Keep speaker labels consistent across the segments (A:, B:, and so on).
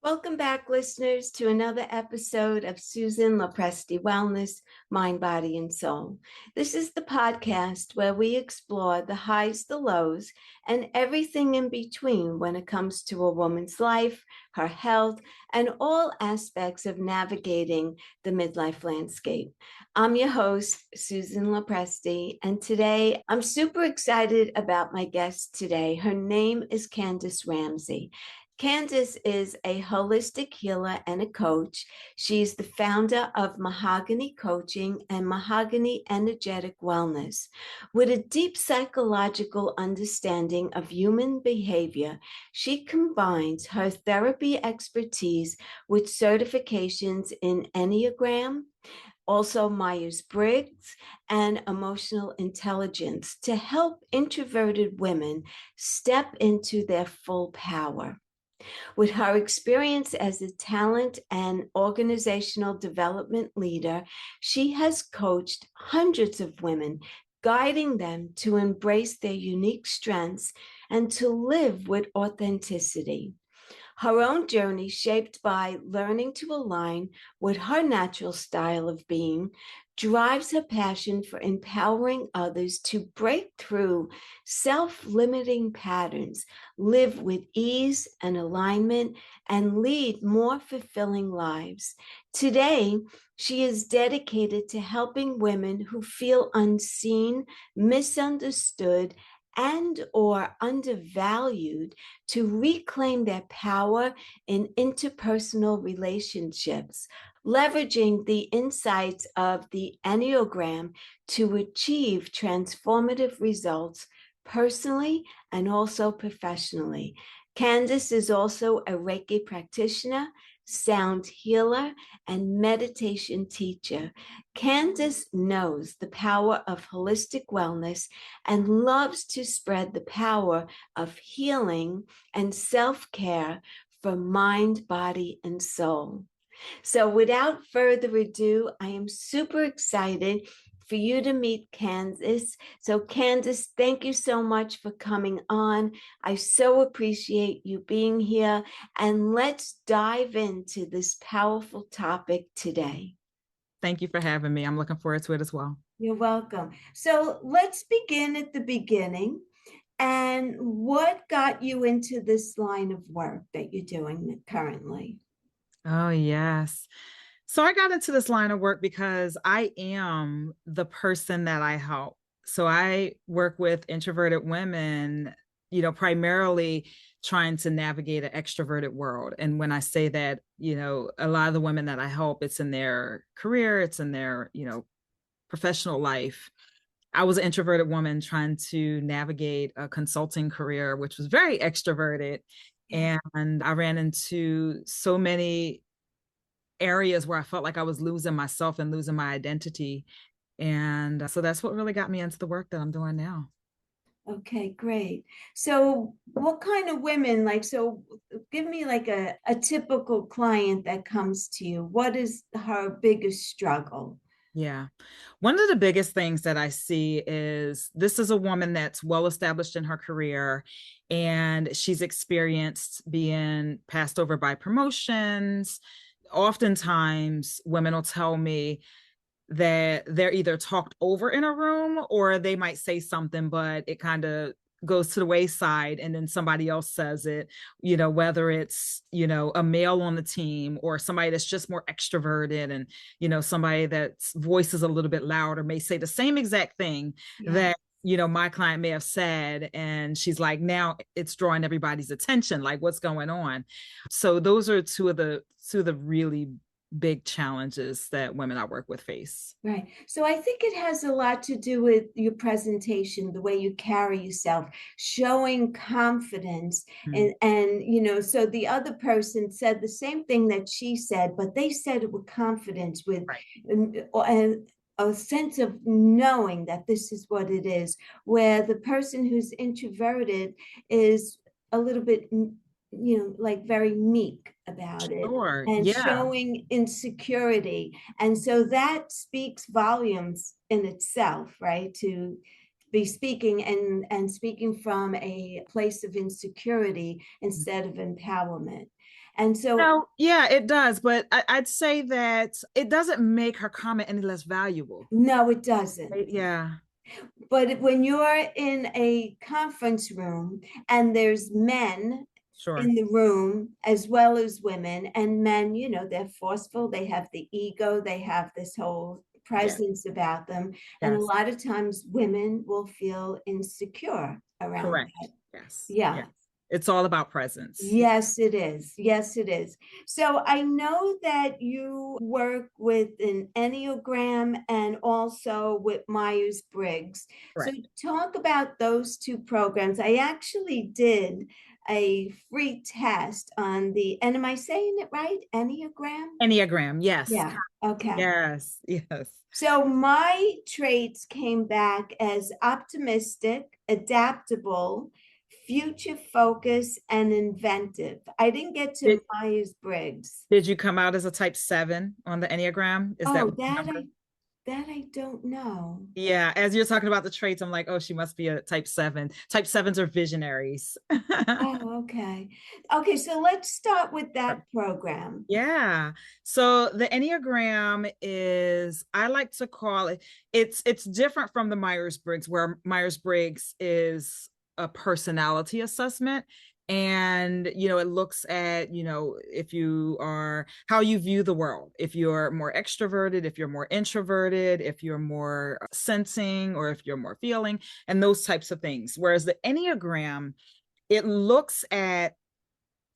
A: Welcome back, listeners, to another episode of Susan LoPresti Wellness, Mind, Body, and Soul. This is the podcast where we explore the highs, the lows, and everything in between when it comes to a woman's life, her health, and all aspects of navigating the midlife landscape. I'm your host, Susan LoPresti, and today I'm super excited about my guest today. Her name is Candice Ramsey. Candice is a holistic healer and a coach. She's the founder of Mahogany Coaching and Mahogany Energetic Wellness. With a deep psychological understanding of human behavior, she combines her therapy expertise with certifications in Enneagram, also Myers-Briggs, and emotional intelligence to help introverted women step into their full power. With her experience as a talent and organizational development leader, she has coached hundreds of women, guiding them to embrace their unique strengths and to live with authenticity. Her own journey, shaped by learning to align with her natural style of being, drives her passion for empowering others to break through self-limiting patterns, live with ease and alignment, and lead more fulfilling lives. Today, she is dedicated to helping women who feel unseen, misunderstood, and or undervalued to reclaim their power in interpersonal relationships, leveraging the insights of the Enneagram to achieve transformative results personally and also professionally. Candice is also a Reiki practitioner, sound healer, and meditation teacher. Candice knows the power of holistic wellness and loves to spread the power of healing and self-care for mind, body, and soul. So without further ado, I am super excited for you to meet Candice. So Candice, thank you so much for coming on. I so appreciate you being here. And let's dive into this powerful topic today.
B: Thank you for having me. I'm looking forward to it as well.
A: You're welcome. So let's begin at the beginning. And what got you into this line of work that you're doing currently?
B: Oh, yes. So I got into this line of work because I am the person that I help. So I work with introverted women, primarily trying to navigate an extroverted world. And when I say that, a lot of the women that I help, it's in their career, it's in their, professional life. I was an introverted woman trying to navigate a consulting career, which was very extroverted. And I ran into so many areas where I felt like I was losing myself and losing my identity. And so that's what really got me into the work that I'm doing now.
A: Okay, great. So what kind of women, so give me like a typical client that comes to you. What is her biggest struggle?
B: Yeah. One of the biggest things that I see is this is a woman that's well established in her career, and she's experienced being passed over by promotions. Oftentimes, women will tell me that they're either talked over in a room or they might say something, but it kind of goes to the wayside and then somebody else says it, whether it's, a male on the team or somebody that's just more extroverted and, somebody that's voice is a little bit louder may say the same exact thing that my client may have said, and she's like, now it's drawing everybody's attention, like what's going on. So those are two of the really big challenges that women I work with face.
A: Right. So I think it has a lot to do with your presentation, the way you carry yourself, showing confidence. And so the other person said the same thing that she said, but they said it with confidence, with a sense of knowing that this is what it is, where the person who's introverted is a little bit like very meek about it and showing insecurity. And so that speaks volumes in itself, right? To be speaking and speaking from a place of insecurity instead of empowerment. And so,
B: no, yeah, it does. But I'd say that it doesn't make her comment any less valuable.
A: no, it doesn't.
B: Right? Yeah,
A: But when you're in a conference room and there's men
B: sure.
A: in the room as well as women, and men, you know, they're forceful, they have the ego, they have this whole
B: Yes,
A: presence about them. And a
B: yes,
A: lot of times women will feel insecure around
B: correct.
A: that.
B: Yes,
A: Yeah.
B: yes. It's all about presence. Yeah.
A: Yes, it is. Yes, it is. So I know that you work with an Enneagram and also with Myers-Briggs. So
B: Correct.
A: talk about those two programs. I actually did a free test on the, and am I saying it right? Enneagram?
B: Enneagram. Yes.
A: Yeah. Okay.
B: Yes. Yes.
A: So my traits came back as optimistic, adaptable, future focused, and inventive. I didn't get to
B: Did,
A: Myers-Briggs.
B: did you come out as a type 7 on the Enneagram? Is that
A: Oh,
B: what the number?
A: that I don't know.
B: Yeah. As you're talking about the traits, I'm like, oh, she must be a type 7. Type 7s are visionaries.
A: Oh, okay. Okay, so let's start with that program.
B: Yeah. So the Enneagram is, I like to call it, it's different from the Myers-Briggs, where Myers-Briggs is a personality assessment. And, it looks at, if you are, how you view the world, if you're more extroverted, if you're more introverted, if you're more sensing, or if you're more feeling, and those types of things. Whereas the Enneagram, it looks at,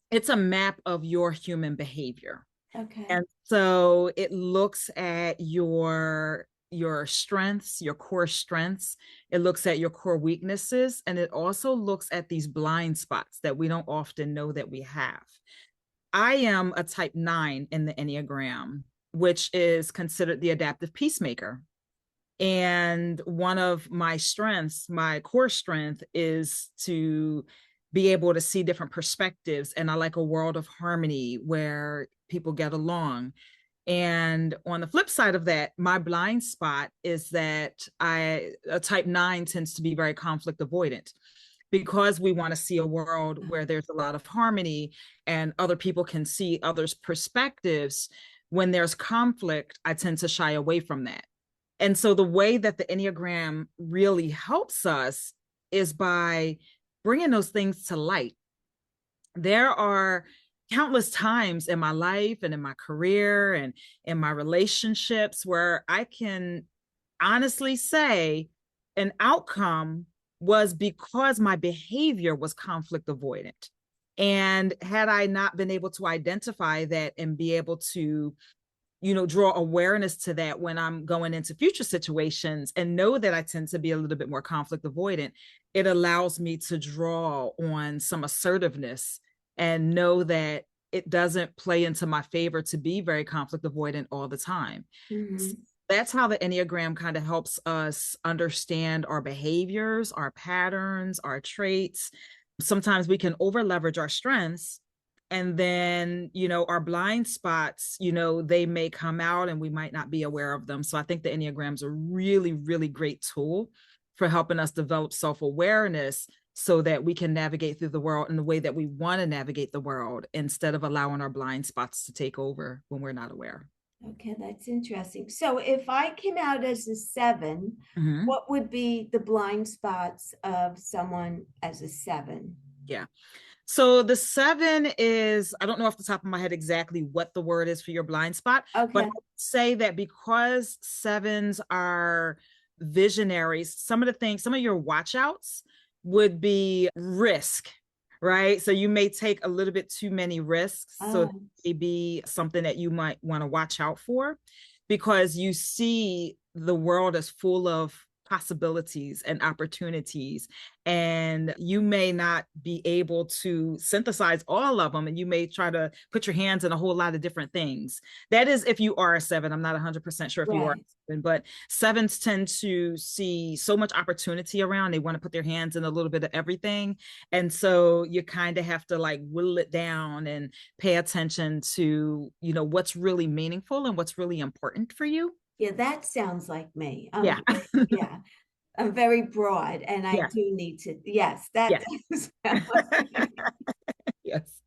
B: it's a map of your human behavior.
A: Okay.
B: And so it looks at your strengths, your core strengths. It looks at your core weaknesses, and it also looks at these blind spots that we don't often know that we have. I am a type 9 in the Enneagram, which is considered the adaptive peacemaker. And one of my strengths, my core strength, is to be able to see different perspectives. And I like a world of harmony where people get along. And on the flip side of that, my blind spot is that a type 9 tends to be very conflict avoidant, because we want to see a world where there's a lot of harmony and other people can see others' perspectives. When there's conflict, I tend to shy away from that. And so the way that the Enneagram really helps us is by bringing those things to light. There are countless times in my life and in my career and in my relationships where I can honestly say an outcome was because my behavior was conflict avoidant. And had I not been able to identify that and be able to draw awareness to that when I'm going into future situations, and know that I tend to be a little bit more conflict avoidant, it allows me to draw on some assertiveness and know that it doesn't play into my favor to be very conflict avoidant all the time.
A: Mm-hmm.
B: That's how the Enneagram kind of helps us understand our behaviors, our patterns, our traits. Sometimes we can over leverage our strengths, and then our blind spots, they may come out and we might not be aware of them. So I think the Enneagram's a really, really great tool for helping us develop self-awareness so that we can navigate through the world in the way that we want to navigate the world, instead of allowing our blind spots to take over when we're not aware.
A: Okay, that's interesting. So if I came out as a 7,
B: Mm-hmm.
A: what would be the blind spots of someone as a 7?
B: Yeah. So the 7 is, I don't know off the top of my head exactly what the word is for your blind spot, but
A: Okay.
B: I would say that because 7s are visionaries, some of your watch outs would be risk, right? So you may take a little bit too many risks. So that may be something that you might want to watch out for, because you see the world as full of possibilities and opportunities, and you may not be able to synthesize all of them, and you may try to put your hands in a whole lot of different things. That is if you are a 7. I'm not 100% sure if you are
A: Right.
B: a 7, but 7s tend to see so much opportunity around. They want to put their hands in a little bit of everything, and so you kind of have to like whittle it down and pay attention to what's really meaningful and what's really important for you.
A: Yeah, that sounds like me.
B: Yeah.
A: Yeah. I'm very broad, and I
B: Yes.
A: do need to, yes, that
B: Yes.
A: does sound
B: Yes.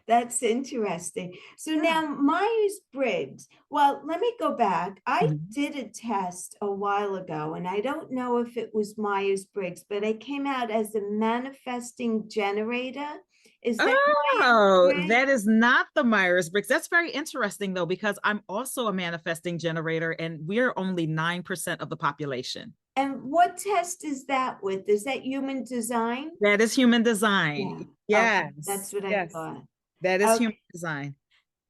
A: that's interesting. So
B: Yeah.
A: now Myers-Briggs, well, let me go back. I
B: Mhm.
A: did a test a while ago, and I don't know if it was Myers-Briggs, but I came out as a manifesting generator. Is that
B: Oh,
A: Myers-Briggs?
B: that is not the Myers-Briggs. That's very interesting, though, because I'm also a manifesting generator, and we're only 9% of the population.
A: And what test is that with? Is that human design?
B: That is human
A: Yeah.
B: design.
A: Okay,
B: Yes.
A: that's what I
B: Yes.
A: thought.
B: That is human
A: Okay.
B: design.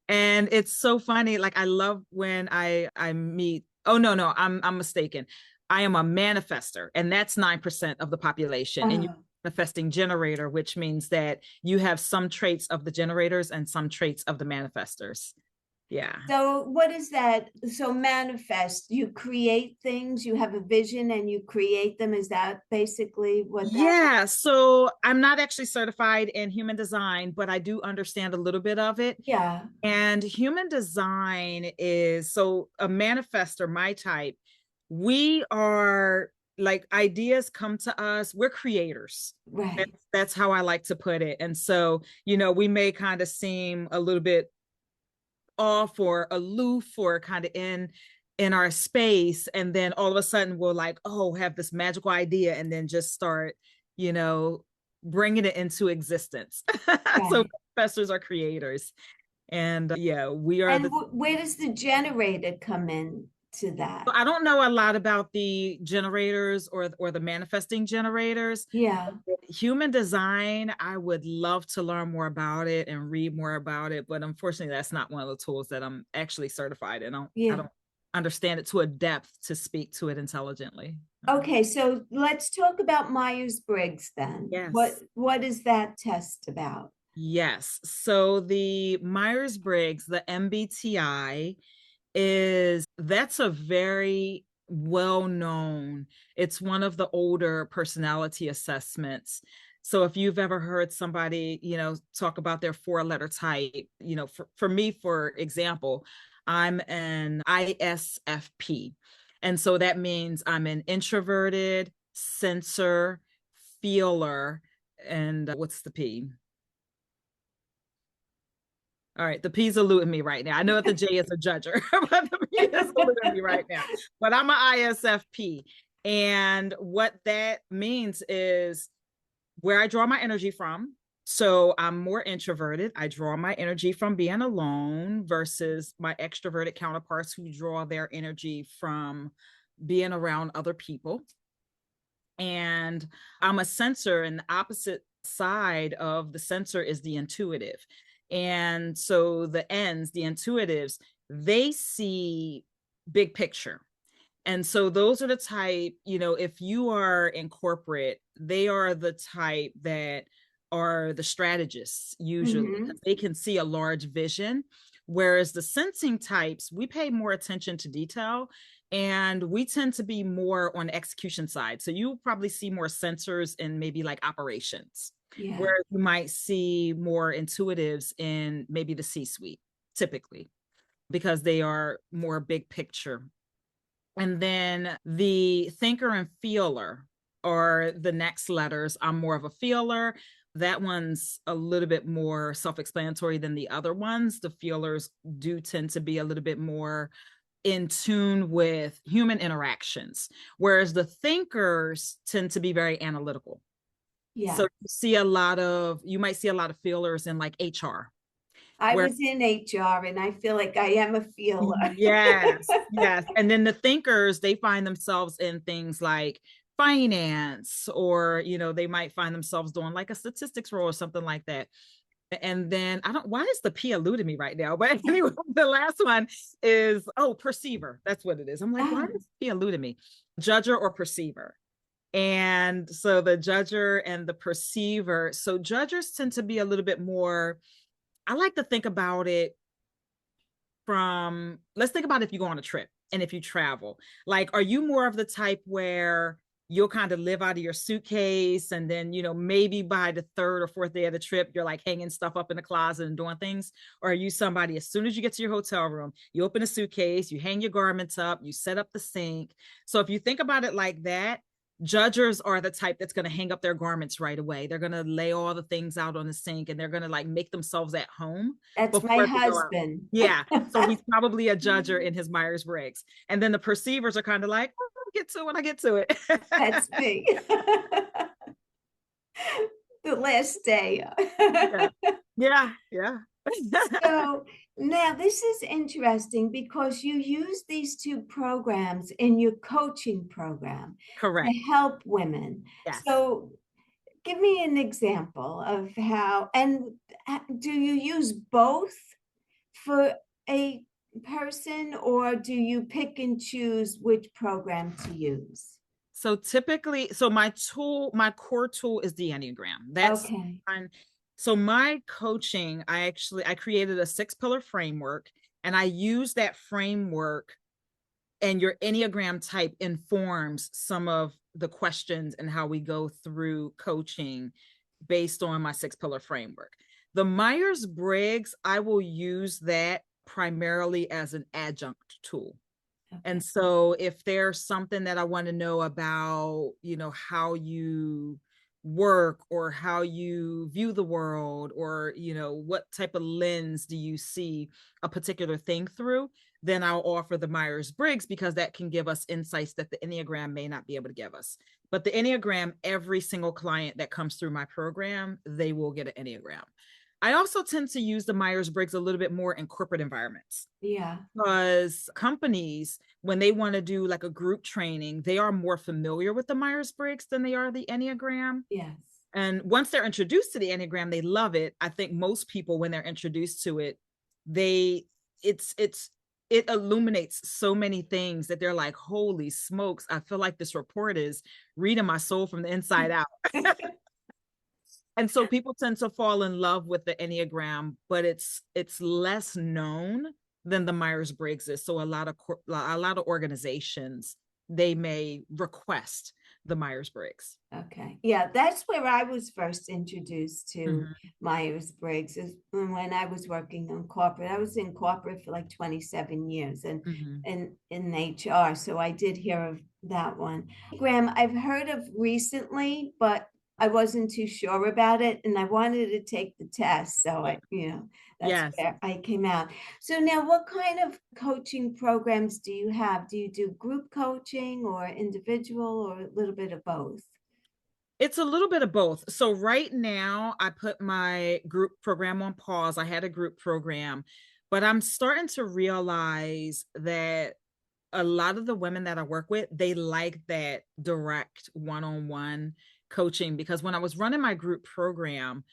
B: And it's so funny. Like I love when I meet, oh no, I'm mistaken. I am a manifester, and that's 9% of the population. And you're
A: Oh.
B: a manifesting generator, which means that you have some traits of the generators and some traits of the manifestors. Yeah.
A: So what is that? So manifest, you create things, you have a vision and you create them. Is that basically what that?
B: Yeah, so I'm not actually certified in human design, but I do understand a little bit of it.
A: Yeah,
B: And human design is so a manifester, my type, we are like ideas come to us, we're creators.
A: right.
B: That's how I like to put it. And so, we may kind of seem a little bit off or aloof or kind of in our space, and then all of a sudden we'll like, oh, have this magical idea, and then just start, you know bringing it into existence. So
A: Right.
B: manifestors are creators, and yeah, we are
A: And
B: the
A: where does the generator come in to
B: so
A: that?
B: I don't know a lot about the generators or the manifesting generators.
A: Yeah,
B: Human design, I would love to learn more about it and read more about it, but unfortunately, that's not one of the tools that I'm actually certified in. I
A: yeah.
B: don't understand it to a depth to speak to it intelligently.
A: Okay, so let's talk about Myers-Briggs then.
B: Yes.
A: What is that test about?
B: Yes. So the Myers-Briggs, the MBTI, that's a very well known, it's one of the older personality assessments. So if you've ever heard somebody talk about their 4-letter type, for me, for example, I'm an ISFP, and so that means I'm an introverted, sensor, feeler, and what's the P? All right, the P's eluding me right now. I know that the J is a judger, but the P is eluding me right now. But I'm an ISFP. And what that means is where I draw my energy from. So I'm more introverted. I draw my energy from being alone versus my extroverted counterparts who draw their energy from being around other people. And I'm a sensor, and the opposite side of the sensor is the intuitive. And so the intuitives, they see big picture. And so those are the type, if you are in corporate, they are the type that are the strategists usually,
A: Hmm.
B: because they can see a large vision. Whereas the sensing types, we pay more attention to detail, and we tend to be more on the execution side. So you'll probably see more sensors in maybe like operations,
A: Yeah.
B: where you might see more intuitives in maybe the C-suite, typically, because they are more big picture. And then the thinker and feeler are the next letters. I'm more of a feeler. That one's a little bit more self-explanatory than the other ones. The feelers do tend to be a little bit more in tune with human interactions, whereas the thinkers tend to be very analytical. So
A: Yeah.
B: you might see a lot of feelers in like HR,
A: I
B: where
A: was in HR and I feel like I am a feeler.
B: yes, yes. And then the thinkers, they find themselves in things like finance, or, they might find themselves doing like a statistics role or something like that. And then why is the P eluding me right now? But anyway, the last one is, perceiver. That's what it is. I'm like, why
A: Oh,
B: is P eluding me? Judger or perceiver. And so the judger and the perceiver. So judgers tend to be a little bit more, I like to think about it let's think about if you go on a trip and if you travel, like, are you more of the type where you'll kind of live out of your suitcase, and then, maybe by the third or fourth day of the trip, you're like hanging stuff up in the closet and doing things? Or are you somebody, as soon as you get to your hotel room, you open a suitcase, you hang your garments up, you set up the sink? So if you think about it like that, Judgers are the type that's going to hang up their garments right away. They're going to lay all the things out on the sink and they're going to like make themselves at home
A: That's my
B: before they go out.
A: husband.
B: Yeah. So he's probably a judger in his Myers-Briggs. And then the perceivers are kind of like, oh, I'll get to it when I get to it.
A: That's me. The last day.
B: Yeah. Yeah.
A: So now this is interesting because you use these two programs in your coaching program
B: Correct.
A: to help women.
B: Yes.
A: So give me an example of how, and do you use both for a person, or do you pick and choose which program to use?
B: So typically, so my core tool is the Enneagram. That's
A: okay.
B: fine. So my coaching, I created a 6-pillar framework, and I use that framework, and your Enneagram type informs some of the questions and how we go through coaching based on my 6-pillar framework. The Myers-Briggs, I will use that primarily as an adjunct tool. Okay. And so if there's something that I want to know about, how you work or how you view the world, or, what type of lens do you see a particular thing through, then I'll offer the Myers-Briggs, because that can give us insights that the Enneagram may not be able to give us. But the Enneagram, every single client that comes through my program, they will get an Enneagram. I also tend to use the Myers-Briggs a little bit more in corporate environments.
A: Yeah.
B: Because companies, when they want to do like a group training, they are more familiar with the Myers-Briggs than they are the Enneagram.
A: Yes.
B: And once they're introduced to the Enneagram, they love it. I think most people, when they're introduced to it, it illuminates so many things that they're like, holy smokes, I feel like this report is reading my soul from the inside out. And so people tend to fall in love with the Enneagram, but it's less known than the Myers-Briggs is. So a lot of organizations, they may request the Myers-Briggs.
A: Okay. Yeah, that's where I was first introduced to Myers-Briggs, is when I was working in corporate. I was in corporate for like 27 years and in HR. So I did hear of that one. Graham, I've heard of recently, but I wasn't too sure about it, and I wanted to take the test. So that's where I came out. So now, what kind of coaching programs do you have? Do you do group coaching or individual, or a little bit of both?
B: It's a little bit of both. So right now I put my group program on pause. I had a group program, but I'm starting to realize that a lot of the women that I work with, they like that direct one-on-one coaching, because when I was running my group program,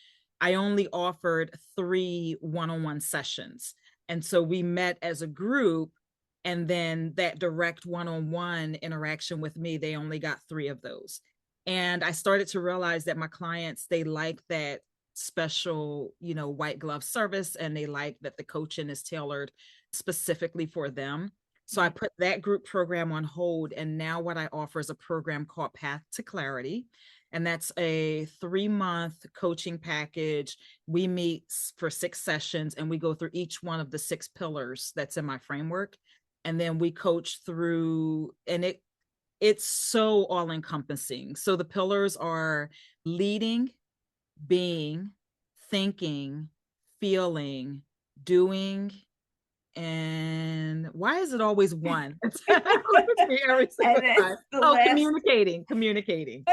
B: I only offered 3 one-on-one sessions. And so we met as a group, and then that direct one-on-one interaction with me, they only got 3 of those. And I started to realize that my clients, they like that special, white glove service, and they like that the coaching is tailored specifically for them. So I put that group program on hold. And now what I offer is a program called Path to Clarity. And that's a 3-month coaching package. We meet for 6 sessions, and we go through each one of the 6 pillars that's in my framework. And then we coach through, and it's so all encompassing. So the pillars are leading, being, thinking, feeling, doing, and why is it always one? Every single time. Communicating.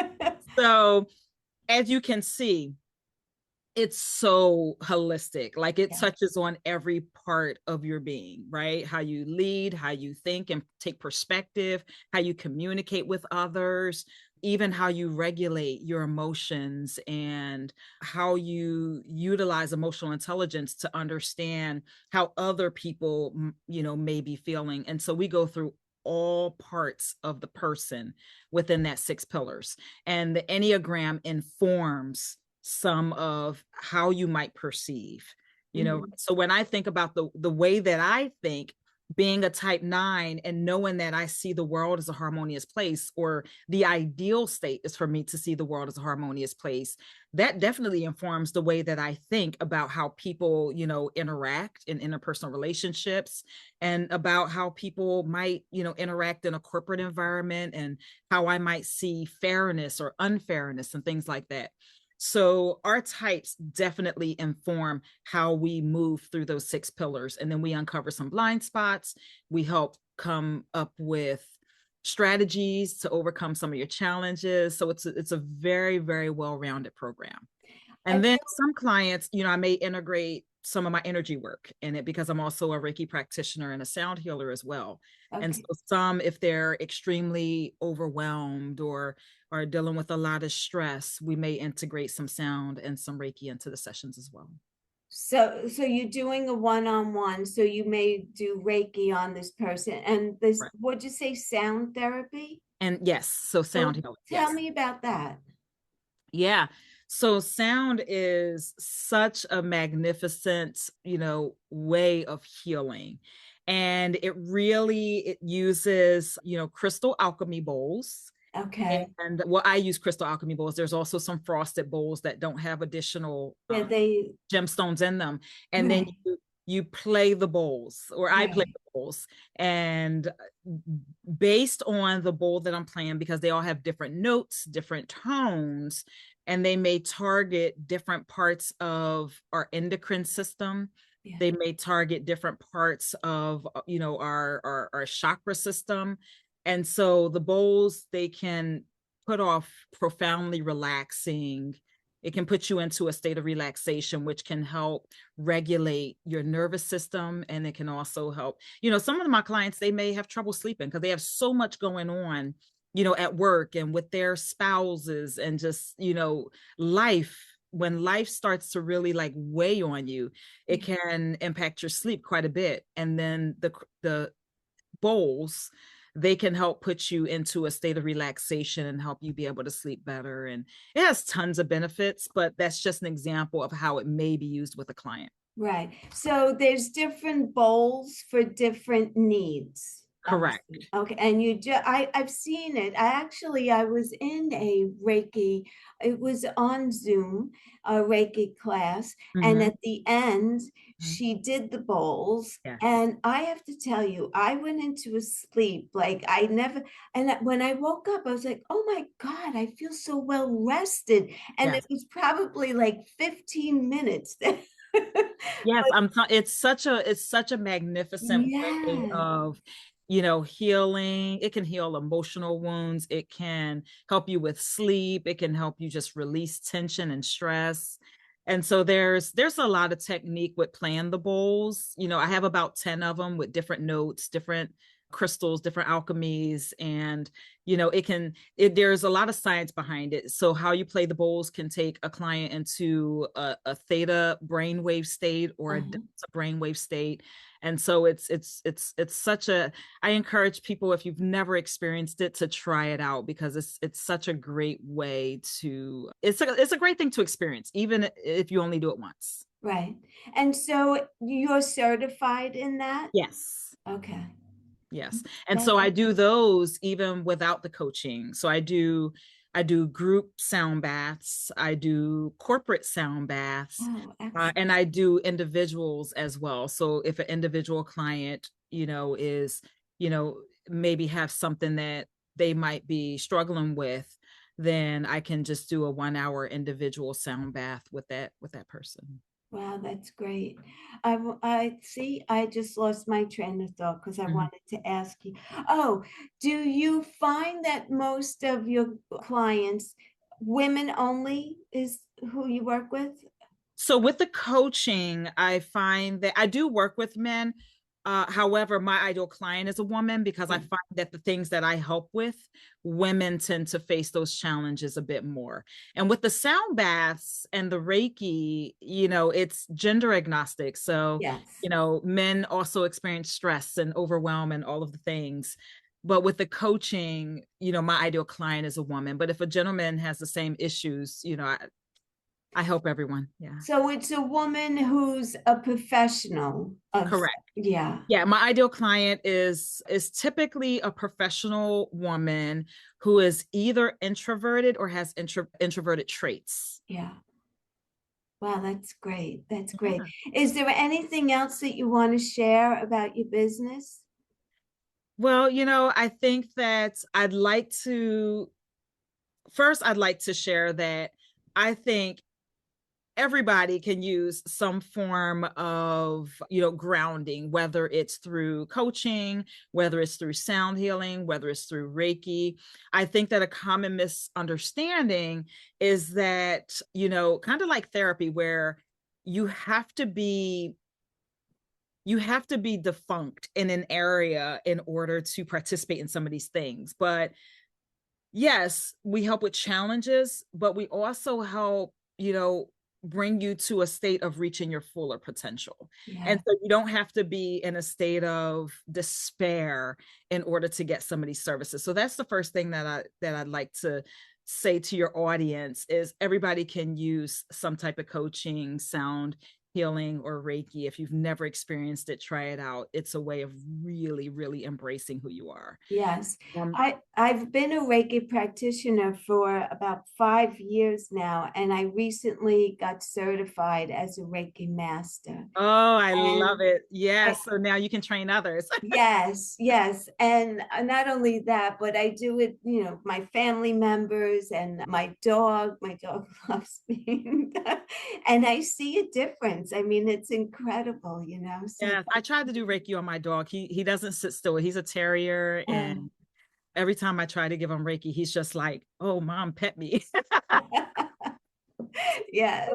B: So as you can see, it's so holistic. Like it touches on every part of your being, right? How you lead, how you think and take perspective, how you communicate with others, even how you regulate your emotions, and how you utilize emotional intelligence to understand how other people, may be feeling. And so we go through all parts of the person within that 6 pillars. And the Enneagram informs some of how you might perceive, So when I think about the way that I think, being a type 9 and knowing that I see the world as a harmonious place, or the ideal state is for me to see the world as a harmonious place, that definitely informs the way that I think about how people, interact in interpersonal relationships, and about how people might, interact in a corporate environment, and how I might see fairness or unfairness and things like that. So our types definitely inform how we move through those 6 pillars. And then we uncover some blind spots. We help come up with strategies to overcome some of your challenges. So it's a very, very well-rounded program. And then some clients, I may integrate some of my energy work in it, because I'm also a Reiki practitioner and a sound healer as well. Okay. And so some, if they're extremely overwhelmed or are dealing with a lot of stress, we may integrate some sound and some Reiki into the sessions as well.
A: So you're doing a one-on-one, so you may do Reiki on this person, and this, right. What'd you say, sound therapy?
B: And yes, so sound healing.
A: Tell me about that.
B: Yeah. So sound is such a magnificent, way of healing. And it uses, crystal alchemy bowls.
A: Okay.
B: And I use crystal alchemy bowls. There's also some frosted bowls that don't have additional gemstones in them. And right. Then you play the bowls, or right. I play the bowls. And based on the bowl that I'm playing, because they all have different notes, different tones, and they may target different parts of our endocrine system. Yeah. They may target different parts of, our chakra system. And so the bowls, they can put off profoundly relaxing. It can put you into a state of relaxation, which can help regulate your nervous system. And it can also help, some of my clients, they may have trouble sleeping because they have so much going on, at work and with their spouses, and just, life. When life starts to really like weigh on you, it can impact your sleep quite a bit. And then the bowls, they can help put you into a state of relaxation and help you be able to sleep better. And it has tons of benefits, but that's just an example of how it may be used with a client.
A: Right. So there's different bowls for different needs.
B: Correct.
A: Okay. And I've seen it. I was in a Reiki, it was on Zoom, a Reiki class. Mm-hmm. And at the end, she did the bowls. Yeah. And I have to tell you, I went into a sleep like and when I woke up, I was like, oh my God, I feel so well rested. And yes. It was probably like 15 minutes.
B: Yes, it's such a magnificent way of, healing. It can heal emotional wounds. It can help you with sleep. It can help you just release tension and stress. And so there's a lot of technique with playing the bowls. I have about 10 of them with different notes, different crystals, different alchemies. And, there's a lot of science behind it. So how you play the bowls can take a client into a theta brainwave state or a delta brainwave state. And so it's such I encourage people, if you've never experienced it, to try it out, because it's such a great way it's a great thing to experience, even if you only do it once.
A: Right. And so you're certified in that?
B: Yes.
A: Okay.
B: Yes. And so I do those even without the coaching. So I do group sound baths. I do corporate sound baths. And I do individuals as well. So if an individual client, is, maybe have something that they might be struggling with, then I can just do a 1-hour individual sound bath with that person.
A: Wow, that's great. I see, I just lost my train of thought because I wanted to ask you. Oh, do you find that most of your clients, women only, is who you work with?
B: So with the coaching, I find that I do work with men. However, my ideal client is a woman, because I find that the things that I help with, women tend to face those challenges a bit more. And with the sound baths and the Reiki, it's gender agnostic. So, yes. Men also experience stress and overwhelm and all of the things. But with the coaching, my ideal client is a woman. But if a gentleman has the same issues, I help everyone. Yeah.
A: So it's a woman who's a professional of,
B: Correct.
A: yeah,
B: Yeah, my ideal client is typically a professional woman who is either introverted or has introverted traits.
A: yeah. Wow, that's great. That's great.
B: Yeah.
A: Is there anything else that you want to share about your business?
B: Well, I think that I'd like to share that I think everybody can use some form of grounding, whether it's through coaching, whether it's through sound healing, whether it's through Reiki. I think that a common misunderstanding is that kind of like therapy, where you have to be defunct in an area in order to participate in some of these things. But yes, we help with challenges, but we also help, bring you to a state of reaching your fuller potential.
A: Yeah.
B: And so you don't have to be in a state of despair in order to get some of these services. So that's the first thing that I'd like to say to your audience is everybody can use some type of coaching, sound healing, or Reiki. If you've never experienced it, try it out. It's a way of really, really embracing who you are.
A: Yes.
B: Um,
A: I've been a Reiki practitioner for about 5 years now, and I recently got certified as a Reiki master.
B: Oh, I love
A: And
B: it.
A: I,
B: Yes. So now you can train others.
A: yes, yes. And not only that, but I do it, my family members and my dog loves me. And I see a difference. I mean, it's incredible. So,
B: Yes. I tried to do Reiki on my dog. He doesn't sit still. He's a terrier.
A: uh,
B: And every time I try to give him Reiki, he's just like, oh, mom, pet me.
A: yes.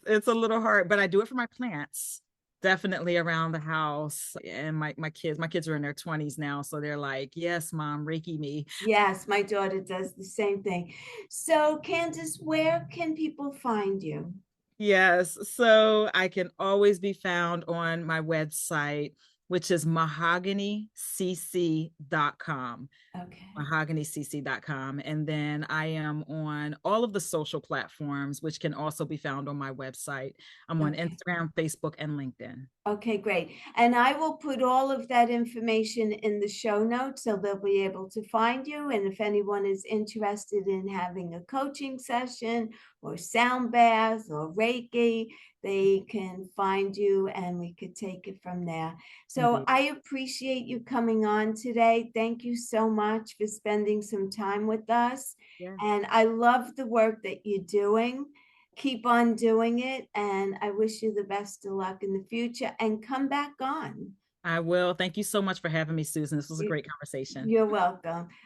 B: It's a little hard, but I do it for my plants. Definitely around the house. And my kids are in their 20s now. So they're like, yes, mom, Reiki me.
A: Yes, my daughter does the same thing. So, Candice, where can people find you?
B: Yes. So I can always be found on my website, which is mahoganycc.com.
A: Okay.
B: mahoganycc.com. And then I am on all of the social platforms, which can also be found on my website. I'm on
A: Okay.
B: Instagram, Facebook, and LinkedIn.
A: Okay, great. And I will put all of that information in the show notes so they'll be able to find you. And if anyone is interested in having a coaching session or sound bath or Reiki, they can find you and we could take it from there. So
B: Indeed.
A: I appreciate you coming on today. Thank you so much for spending some time with us.
B: Yeah,
A: And I love the work that you're doing. Keep on doing it, and I wish you the best of luck in the future, and come back on.
B: I will. Thank you so much for having me, Susan. This was a
A: You-
B: great conversation.
A: You're welcome.